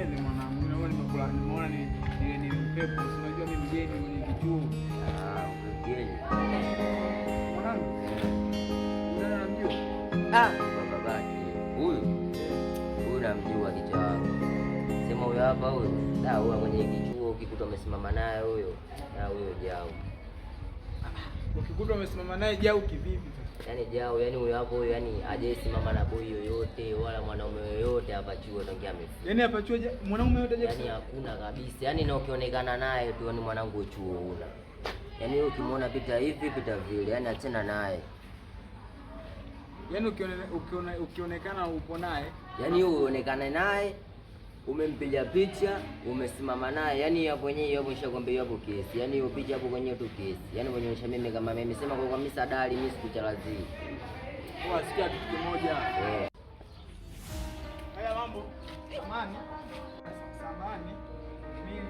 Usinyele mwanangu. Naona nimekula, nimeona ni upepo. Unajua mimi mgeni kwenye kituo. Mgeni. Mwanangu. Unana namjua? Babaki. Huyu namjua kichwa wangu. Sema huyo hapa huyo. Huyo kwenye kichuo ukikuta umesimama naye huyo. Huyo Jao. Ukikuta umesimama naye Jao kivipi? Yaani Jao, yaani huyo hapo huyo, yaani hajasimama na boy yoyote wala mwanaume yoyote hapa chuo tangia amefu. Yaani hapa chuo mwanaume yote hajafu. Yaani hakuna kabisa. Yaani na ukionekana naye tu ni mwanangu chuo una. Yaani wewe ukimwona pita hivi pita vile, yaani achana naye. Yaani ukionekana upo naye, yaani uonekane naye, umempiga picha, umesimama naye, yaani hapo wenyewe hapo nishakwambia hapo kesi. Yaani hiyo picha hapo kwenye tu kesi. Yaani kuonyesha mimi kama mimi sema kwa mimi sadali mimi sikuchalazi. Kwa sikia kitu kimoja. Haya mambo. Samani. Mimi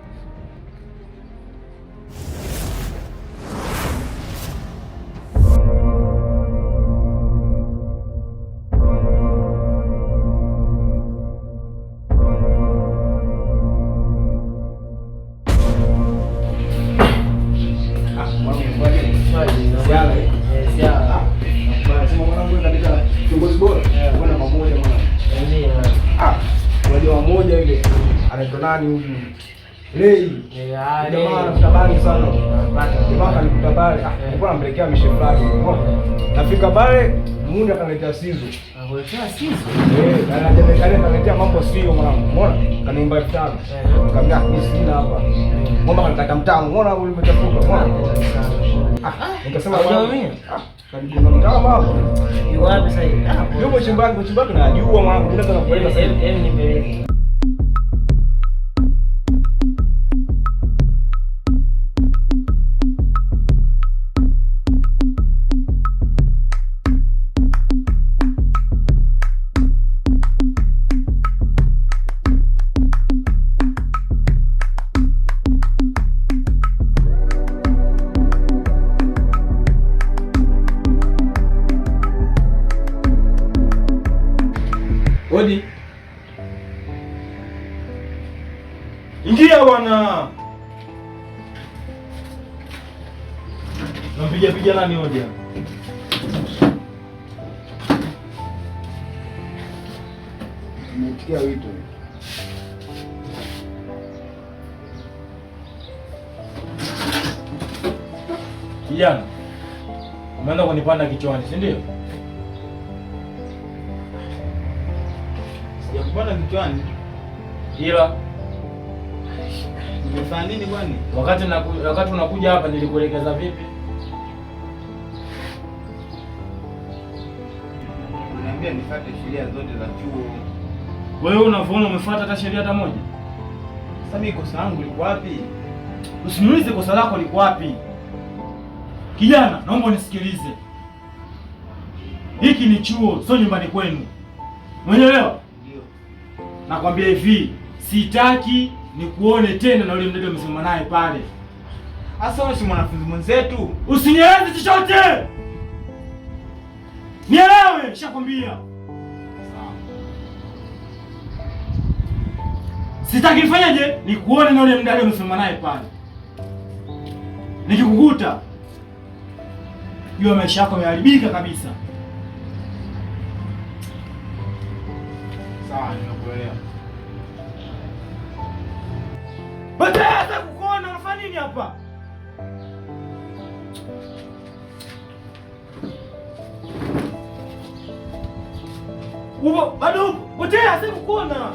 unajua mmoja yule anaitwa nani huyu? Lei. Jamaa anafutabani sana. Jamaa alikuta pale. Nilikuwa nampelekea mishe fulani. Nafika pale, mundi akaniletea sizo. Anakuletea sizo? Ananiletea mambo sio mwanangu. Umeona? Kaniomba 5000. Nikamwambia mimi sina hapa. Ngomba kanikata mtamu. Umeona ule umechafuka. Umeona? Nikasema mimi. Karibu mtamu hapo. Ni wapi sasa hivi? Yupo chimbaki najua mwanangu. Mimi nataka kueleza sasa hivi. Niambie. Odi. Ingia bwana. Nampiga nani odi? Nimesikia wito. Kijana. Umeenda kunipanda kichwani, si ndio? Bwana kichwani. Ila umefanya nini bwana? Wakati unakuja hapa nilikuelekeza vipi? Unaniambia nifuate sheria zote za chuo. Wewe unaona umefuata hata sheria hata moja? Sasa mimi kosa langu liko wapi? Usiniulize kosa lako liko wapi. Kijana, naomba unisikilize. Hiki ni chuo, sio nyumbani kwenu. Umeelewa? Nakwambia hivi, sitaki nikuone tena na yule mdada msema naye pale. Asa wewe si mwanafunzi mwenzetu. Usinieleze chochote. Nielewe, nishakwambia. Sawa. Sitaki nifanyaje? Nikuone na yule mdada msema naye pale. Nikikukuta, jua maisha yako yameharibika kabisa. Sawa, nimekuelewa. Hata kukuona unafanya nini hapa? Bado potea, sasa kukuona.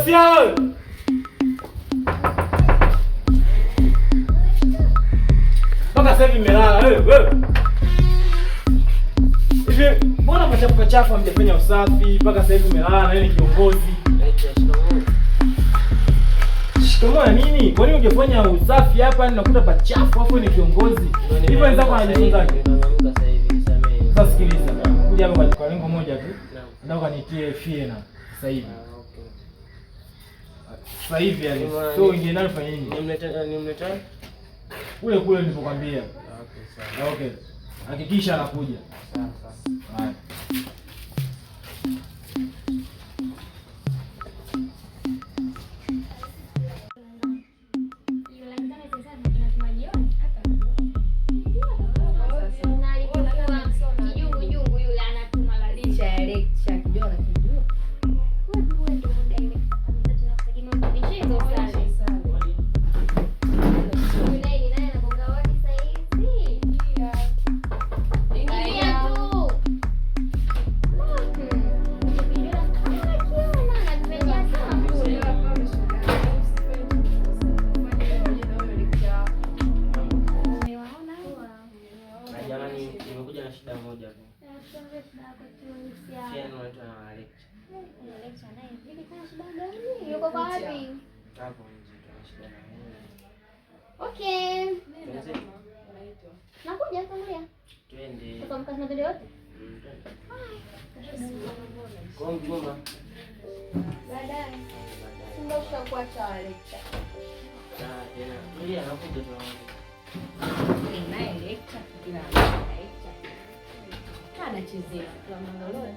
masiala. Mpaka sasa hivi melala wewe. Hivi mbona machafu hamjafanya usafi mpaka sasa hivi melala na yeye ni kiongozi? Shikamoo ya nini? Kwa nini ungefanya usafi hapa nakuta pachafu hapo ni kiongozi? Hivyo wenzako wanajifunzaje? Sasa sikiliza. Kuja hapa kwa lengo moja tu. Nataka nitie fiena sasa hivi. Okay. Sasa hivi yani. So ingie nani fanya nini? Nimleta kule nilipokuambia. Okay, sawa. Okay. Hakikisha anakuja. Sawa. Haya. Yuko wapi? Okay. Nakuja tangulia. Twende. Kwa mkazi matendo yote? Kwa mjomba. Baadaye. Ndio tutakuwa sawa lecture. Tena. Tulia nakuja tu. Naye lecture kila lecture. Kana chezea kwa mangalo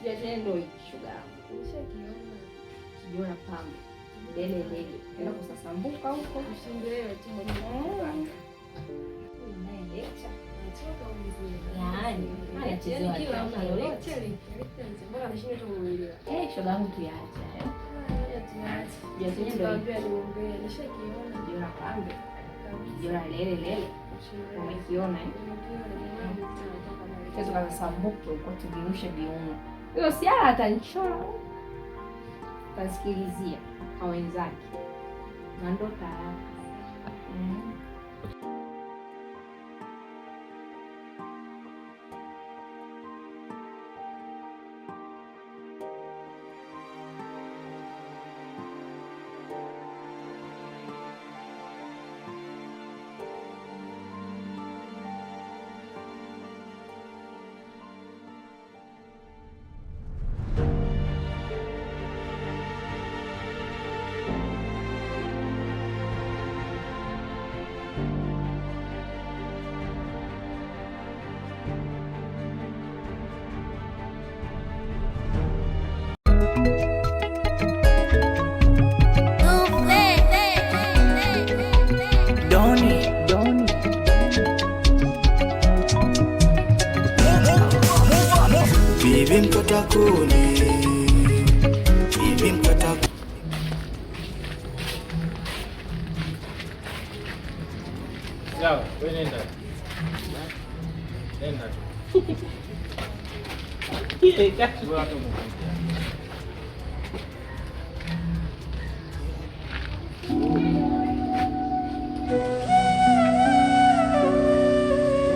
ya tendo shuga. Kiona pambo. Dele. Enda kusasambuka huko. Usingeelewe tu mwenyewe. Naye lecture. Yaani, anachezea kila mtu lecture. Mbona anashinda tu kuelewa. Shoga yangu tuyaache hayo. Ndio niombee nishakiona. Jiona pambe. Jiona lele. Umekiona kesho kaza sambuke uko tugeushe viuno. Hiyo siara atanchora. Tasikilizia kwa wenzake. Na ndo tayari. Bibi mkata kuni, bibi mkata kuni. Sawa, wewe nenda. Nenda tu. Ile kazi watu mmoja.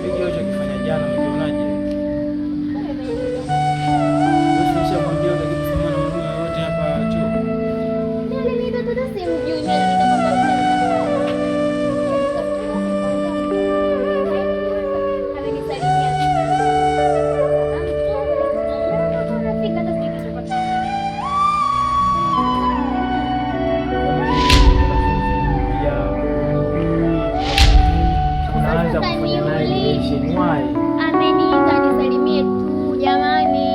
Video ulichokifanya jana umekionaje? Usisha mwambie utakifanya na mtu yote hapa chuo. Ndio mimi ndo simjui ndio ameniita nisalimie tu jamani.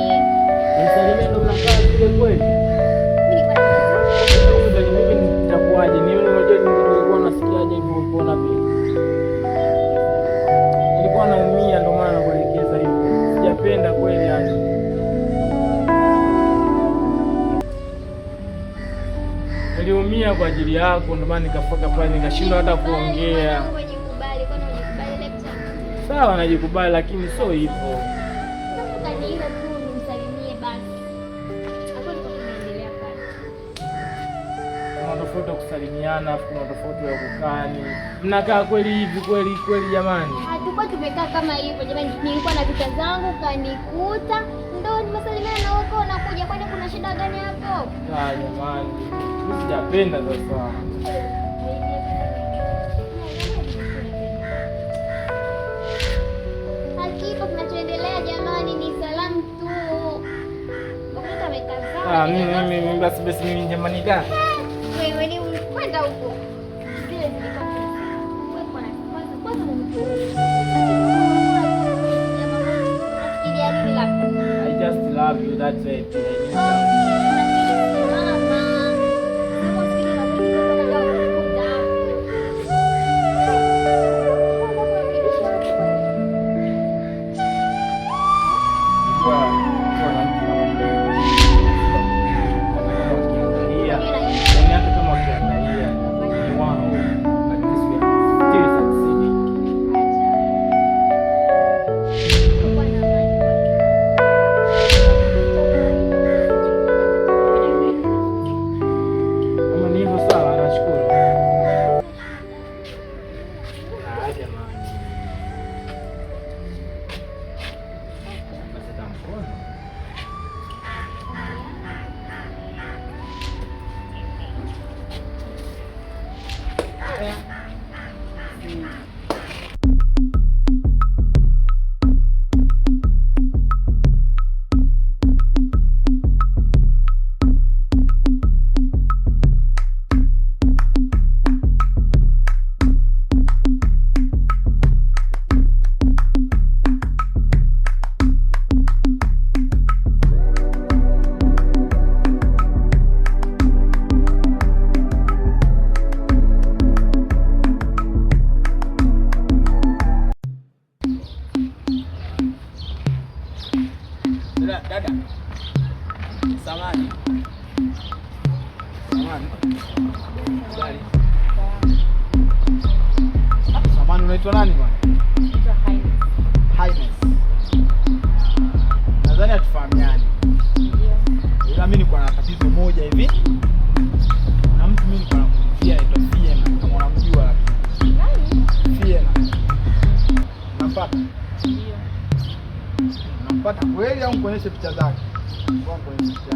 Nisalimie ndo mnakaa vile kweli? Mimi nitakuaje? Ni wewe unajua nilikuwa nasikiaje hivyo kuona pia. Nilikuwa naumia ndo maana nakuelekeza hivyo. Sijapenda kweli yani. Niliumia kwa ajili yako ndo maana nikafika pale nikashindwa hata kuongea. Sawa, najikubali lakini sio hivyo. tofauti ya kusalimiana, afu kuna tofauti ya kukani. Mnakaa kweli hivi kweli jamani? Hatukuwa tumekaa kama hivyo jamani. Nilikuwa na vita zangu kanikuta, ndio nimesalimiana na wako nakuja. Kwani kuna shida gani hapo? Jamani, mimi sijapenda sasa. Hakika kinachoendelea jamani ni salamu tu. Wakati amekazana. Mimi basi mimi jamani da. Wewe ni kwenda huko. Zile zilikuwa wewe kwanza I just love you, that's it. Dada. Samani. Samani, unaitwa nani bwana? Naitwa Highness. Nadhani hatufahamiani. Ndio. Ila mimi niko na tatizo moja hivi. Na mtu mimi niko nakuulizia anaitwa Fiena, kama unamjua. Nani? Fiena. Unampata? Ndio. Unampata kweli au nikuonyeshe picha zake? Ngoja nikuonyeshe.